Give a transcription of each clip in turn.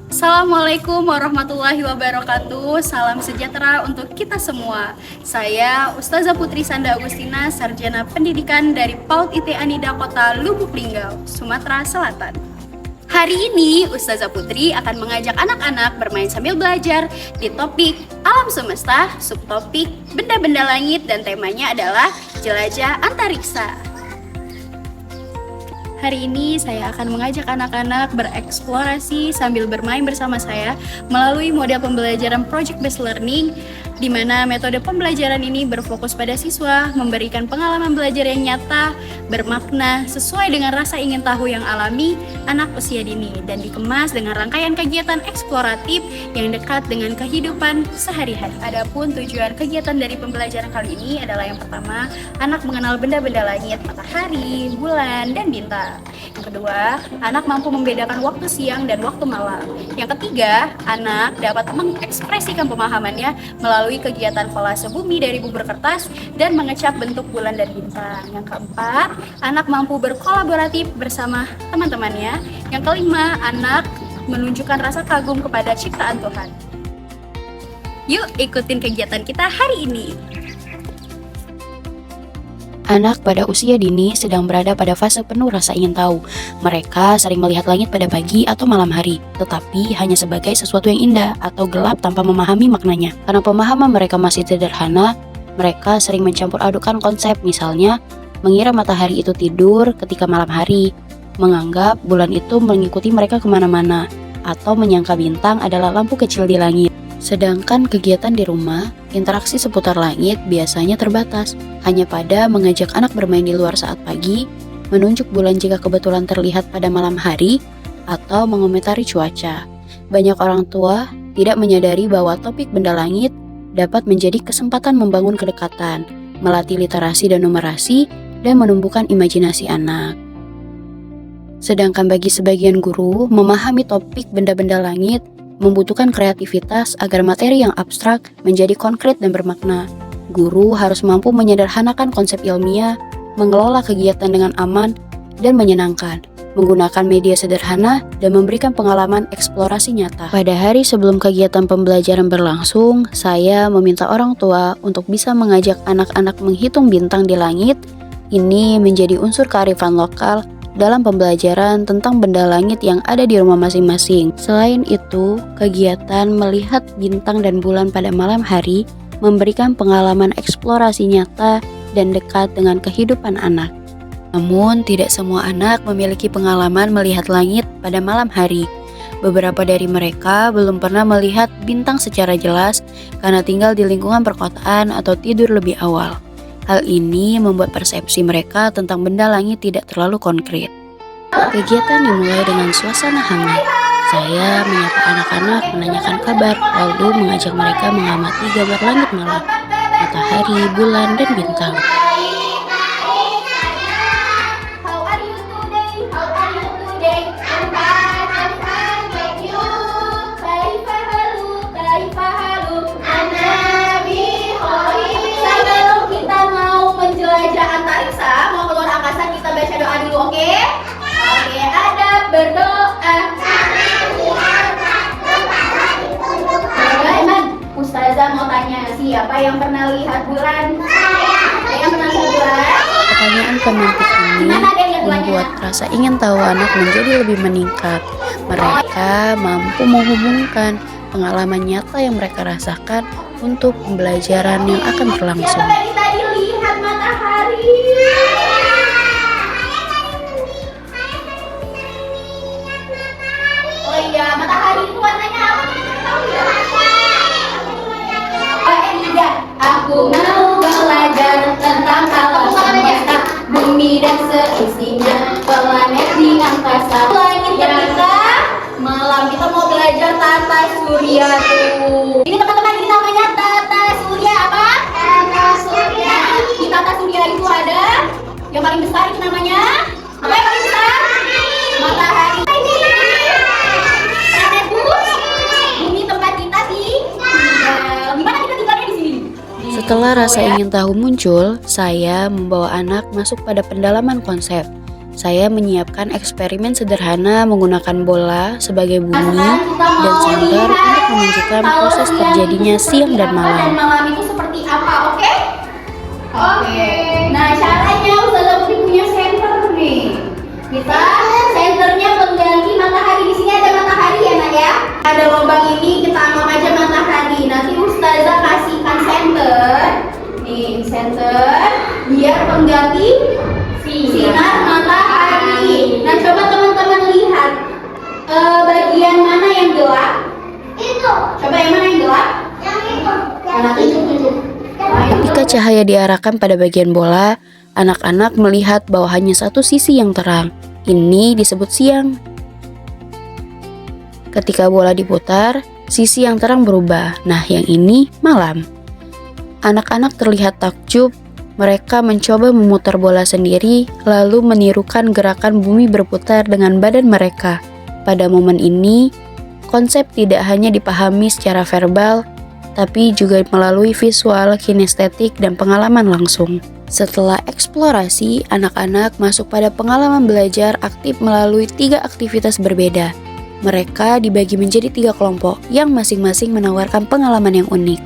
Assalamualaikum warahmatullahi wabarakatuh. Salam sejahtera untuk kita semua. Saya Ustazah Putri Sanda Agustina, Sarjana Pendidikan dari PAUD IT Anida Kota Lubuk Linggau, Sumatera Selatan. Hari ini Ustazah Putri akan mengajak anak-anak bermain sambil belajar di topik alam semesta, subtopik benda-benda langit, dan temanya adalah jelajah antariksa. Hari ini saya akan mengajak anak-anak bereksplorasi sambil bermain bersama saya melalui model pembelajaran Project Based Learning, di mana metode pembelajaran ini berfokus pada siswa memberikan pengalaman belajar yang nyata, bermakna, sesuai dengan rasa ingin tahu yang alami anak usia dini, dan dikemas dengan rangkaian kegiatan eksploratif yang dekat dengan kehidupan sehari-hari. Adapun tujuan kegiatan dari pembelajaran kali ini adalah yang pertama, anak mengenal benda-benda langit, matahari, bulan, dan bintang. Yang kedua, anak mampu membedakan waktu siang dan waktu malam. Yang ketiga, anak dapat mengekspresikan pemahamannya melalui kegiatan kolase bumi dari bubur kertas dan mengecap bentuk bulan dan bintang. Yang keempat, anak mampu berkolaboratif bersama teman-temannya. Yang kelima, anak menunjukkan rasa kagum kepada ciptaan Tuhan. Yuk ikutin kegiatan kita hari ini. Anak pada usia dini sedang berada pada fase penuh rasa ingin tahu. Mereka sering melihat langit pada pagi atau malam hari, tetapi hanya sebagai sesuatu yang indah atau gelap tanpa memahami maknanya. Karena pemahaman mereka masih sederhana, mereka sering mencampur adukan konsep, misalnya mengira matahari itu tidur ketika malam hari, menganggap bulan itu mengikuti mereka kemana-mana, atau menyangka bintang adalah lampu kecil di langit. Sedangkan kegiatan di rumah, interaksi seputar langit biasanya terbatas, hanya pada mengajak anak bermain di luar saat pagi, menunjuk bulan jika kebetulan terlihat pada malam hari, atau mengomentari cuaca. Banyak orang tua tidak menyadari bahwa topik benda langit dapat menjadi kesempatan membangun kedekatan, melatih literasi dan numerasi, dan menumbuhkan imajinasi anak. Sedangkan bagi sebagian guru, memahami topik benda-benda langit membutuhkan kreativitas agar materi yang abstrak menjadi konkret dan bermakna. Guru harus mampu menyederhanakan konsep ilmiah, mengelola kegiatan dengan aman dan menyenangkan, menggunakan media sederhana, dan memberikan pengalaman eksplorasi nyata. Pada hari sebelum kegiatan pembelajaran berlangsung, saya meminta orang tua untuk bisa mengajak anak-anak menghitung bintang di langit. Ini menjadi unsur kearifan lokal dalam pembelajaran tentang benda langit yang ada di rumah masing-masing. Selain itu, kegiatan melihat bintang dan bulan pada malam hari memberikan pengalaman eksplorasi nyata dan dekat dengan kehidupan anak. Namun, tidak semua anak memiliki pengalaman melihat langit pada malam hari. Beberapa dari mereka belum pernah melihat bintang secara jelas karena tinggal di lingkungan perkotaan atau tidur lebih awal. Hal ini membuat persepsi mereka tentang benda langit tidak terlalu konkret. Kegiatan dimulai dengan suasana hangat. Saya menyapa anak-anak, menanyakan kabar, lalu mengajak mereka mengamati gambar langit malam, matahari, bulan, dan bintang. Baca doa dulu, oke? Oke, adab berdoa. Iman, Ustazah mau tanya, siapa yang pernah lihat bulan? Saya yang pernah lihat bulan? Pertanyaan pemantik ini membuat rasa ingin tahu anak menjadi lebih meningkat. Mereka mampu menghubungkan pengalaman nyata yang mereka rasakan untuk pembelajaran yang akan berlangsung. Tadi lihat matahari. Oh iya, matahari itu warnanya apa? Tahu ya? Tidak, aku mau belajar tentang alam semesta, bumi dan seisinya, planet di angkasa. Langit ketika malam kita mau belajar tata surya tuh. Ini teman-teman, ini namanya tata surya apa? Tata surya. Di tata surya itu ada yang paling besar, itu namanya apa yang paling besar? Matahari. Bumi tempat kita tinggal. Gimana kita tinggalnya di sini? Setelah rasa ingin tahu muncul, saya membawa anak masuk pada pendalaman konsep. saya menyiapkan eksperimen sederhana menggunakan bola sebagai bumi dan senter untuk menunjukkan proses terjadinya siang dan malam. Malam itu seperti apa, oke? Oke. Nah, caranya Ustazah Putri punya senter nih. Kita senternya pengganti matahari. Di sini ada matahari ya, Nak ya. Ada lubang ini, kita anggap aja matahari. Nanti Ustazah kasihkan senter. Nih, senter biar pengganti sinar matahari. Nah, coba teman-teman lihat bagian mana yang gelap? Itu. Coba yang mana yang gelap? Yang itu. Nah, tunjuk. Ketika cahaya diarahkan pada bagian bola, anak-anak melihat bahwa hanya satu sisi yang terang. Ini disebut siang. Ketika bola diputar, sisi yang terang berubah. Nah, yang ini malam. Anak-anak terlihat takjub. Mereka mencoba memutar bola sendiri, lalu menirukan gerakan bumi berputar dengan badan mereka. Pada momen ini, konsep tidak hanya dipahami secara verbal, tapi juga melalui visual, kinestetik, dan pengalaman langsung. Setelah eksplorasi, anak-anak masuk pada pengalaman belajar aktif melalui 3 aktivitas berbeda. Mereka dibagi menjadi 3 kelompok yang masing-masing menawarkan pengalaman yang unik.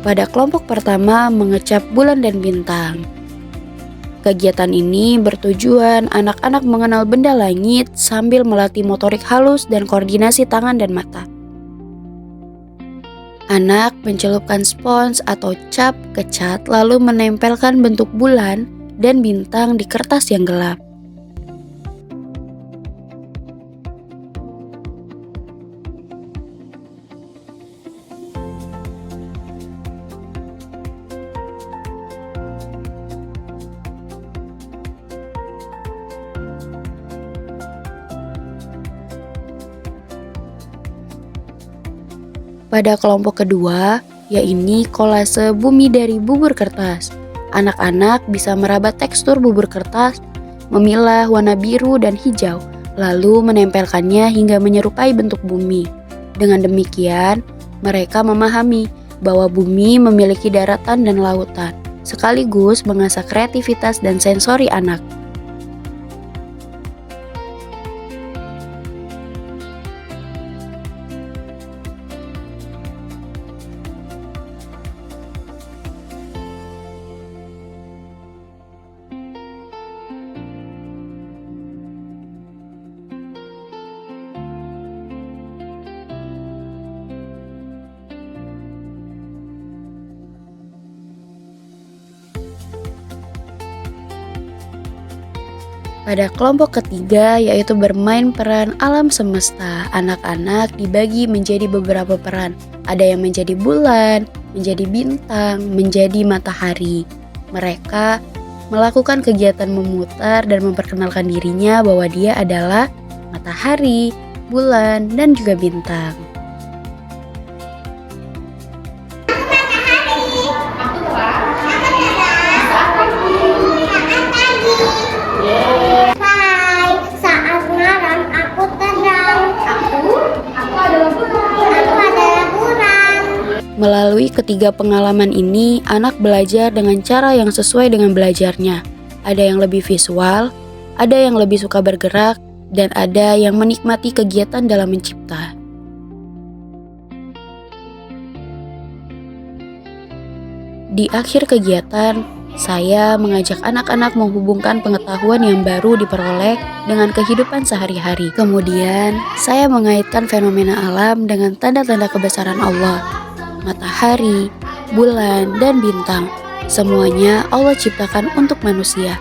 Pada kelompok pertama mengecap bulan dan bintang. Kegiatan ini bertujuan anak-anak mengenal benda langit sambil melatih motorik halus dan koordinasi tangan dan mata. Anak mencelupkan spons atau cap ke cat lalu menempelkan bentuk bulan dan bintang di kertas yang gelap. Pada kelompok kedua, yaitu kolase bumi dari bubur kertas. Anak-anak bisa meraba tekstur bubur kertas, memilah warna biru dan hijau, lalu menempelkannya hingga menyerupai bentuk bumi. Dengan demikian, mereka memahami bahwa bumi memiliki daratan dan lautan, sekaligus mengasah kreativitas dan sensori anak. Pada kelompok ketiga, yaitu bermain peran alam semesta. Anak-anak dibagi menjadi beberapa peran. Ada yang menjadi bulan, menjadi bintang, menjadi matahari. Mereka melakukan kegiatan memutar dan memperkenalkan dirinya bahwa dia adalah matahari, bulan, dan juga bintang. Melalui ketiga pengalaman ini, anak belajar dengan cara yang sesuai dengan belajarnya. Ada yang lebih visual, ada yang lebih suka bergerak, dan ada yang menikmati kegiatan dalam mencipta. Di akhir kegiatan, saya mengajak anak-anak menghubungkan pengetahuan yang baru diperoleh dengan kehidupan sehari-hari. Kemudian, saya mengaitkan fenomena alam dengan tanda-tanda kebesaran Allah. Matahari, bulan, dan bintang, semuanya Allah ciptakan untuk manusia.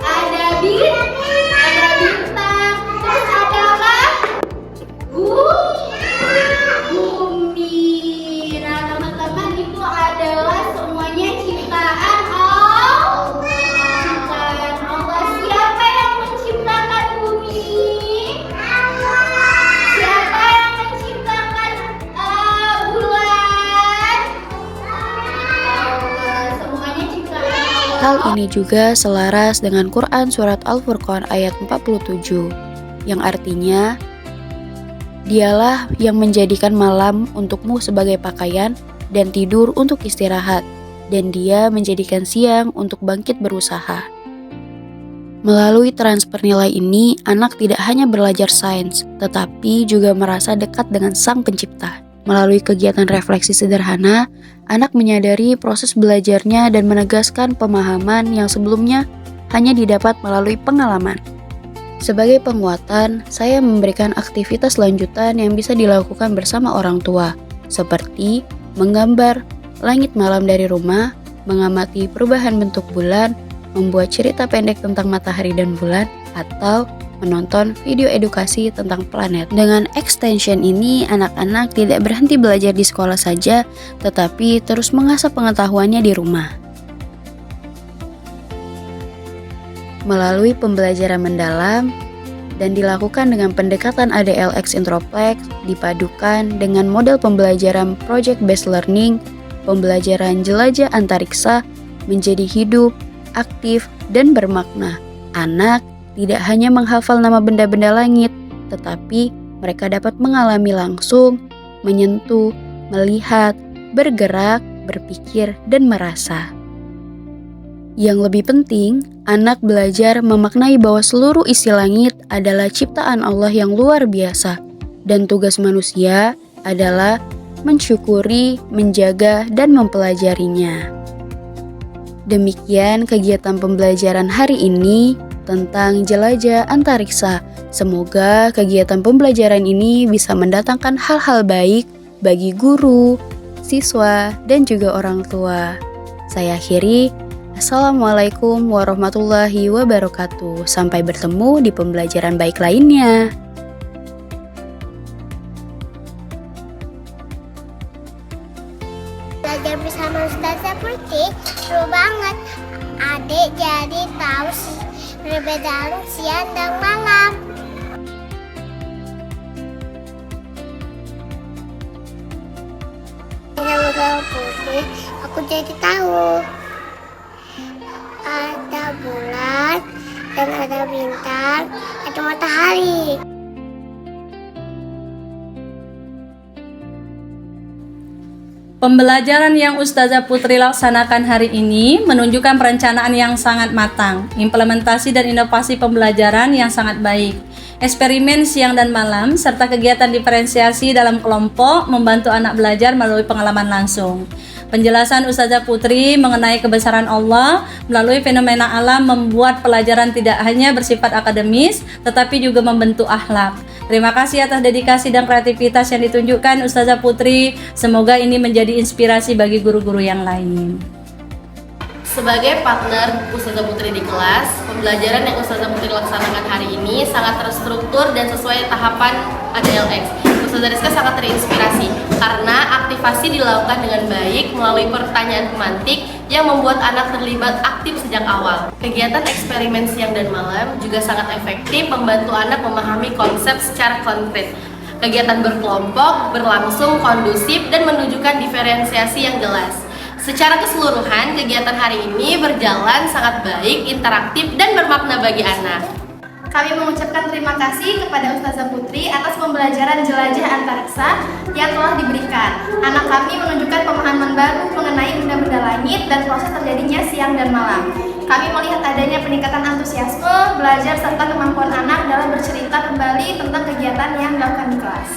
Ada bintang, terus ada apa? Bumi. Nah, teman-teman, itu adalah semuanya ciptaan Allah. Ciptaan Allah. Siapa yang menciptakan bumi? Siapa yang menciptakan bulan? Allah. Semuanya ciptaan Allah. Hal ini juga selaras dengan Quran Surat Al-Furqan ayat 47, yang artinya, Dialah yang menjadikan malam untukmu sebagai pakaian dan tidur untuk istirahat, dan Dia menjadikan siang untuk bangkit berusaha. Melalui transfer nilai ini, anak tidak hanya belajar sains, tetapi juga merasa dekat dengan sang pencipta. Melalui kegiatan refleksi sederhana, anak menyadari proses belajarnya dan menegaskan pemahaman yang sebelumnya hanya didapat melalui pengalaman. Sebagai penguatan, saya memberikan aktivitas lanjutan yang bisa dilakukan bersama orang tua, seperti menggambar langit malam dari rumah, mengamati perubahan bentuk bulan, membuat cerita pendek tentang matahari dan bulan, atau menonton video edukasi tentang planet. Dengan extension ini, anak-anak tidak berhenti belajar di sekolah saja, tetapi terus mengasah pengetahuannya di rumah. Melalui pembelajaran mendalam dan dilakukan dengan pendekatan ADLX Introplex, dipadukan dengan model pembelajaran Project Based Learning, pembelajaran jelajah antariksa menjadi hidup, aktif, dan bermakna. Anak tidak hanya menghafal nama benda-benda langit, tetapi mereka dapat mengalami langsung, menyentuh, melihat, bergerak, berpikir, dan merasa. Yang lebih penting, anak belajar memaknai bahwa seluruh isi langit adalah ciptaan Allah yang luar biasa, dan tugas manusia adalah mensyukuri, menjaga, dan mempelajarinya. Demikian kegiatan pembelajaran hari ini tentang jelajah antariksa. Semoga kegiatan pembelajaran ini bisa mendatangkan hal-hal baik bagi guru, siswa, dan juga orang tua. Saya akhiri. Assalamualaikum warahmatullahi wabarakatuh. Sampai bertemu di pembelajaran baik lainnya. Belajar bersama Ustazah Putri seru banget. Adik jadi tahu perbedaan siang dan malam. Dengan Ustazah Putri, aku jadi tahu ada bulan dan ada bintang, ada matahari. Pembelajaran yang Ustazah Putri laksanakan hari ini menunjukkan perencanaan yang sangat matang, implementasi dan inovasi pembelajaran yang sangat baik, eksperimen siang dan malam, serta kegiatan diferensiasi dalam kelompok membantu anak belajar melalui pengalaman langsung. Penjelasan Ustazah Putri mengenai kebesaran Allah melalui fenomena alam membuat pelajaran tidak hanya bersifat akademis, tetapi juga membentuk akhlak. Terima kasih atas dedikasi dan kreativitas yang ditunjukkan Ustazah Putri. Semoga ini menjadi inspirasi bagi guru-guru yang lain. Sebagai partner Ustazah Putri di kelas, pembelajaran yang Ustazah Putri laksanakan hari ini sangat terstruktur dan sesuai tahapan ADLX. Ustazah Rizka sangat terinspirasi karena aktivasi dilakukan dengan baik melalui pertanyaan pemantik yang membuat anak terlibat aktif sejak awal. Kegiatan eksperimen siang dan malam juga sangat efektif membantu anak memahami konsep secara konkret. Kegiatan berkelompok berlangsung kondusif dan menunjukkan diferensiasi yang jelas. Secara keseluruhan, kegiatan hari ini berjalan sangat baik, interaktif, dan bermakna bagi anak. Kami mengucapkan terima kasih kepada Ustazah Putri atas pembelajaran jelajah antariksa yang telah diberikan. Anak kami menunjukkan pemahaman baru mengenai benda-benda langit dan proses terjadinya siang dan malam. Kami melihat adanya peningkatan antusiasme, belajar, serta kemampuan anak dalam bercerita kembali tentang kegiatan yang dilakukan di kelas.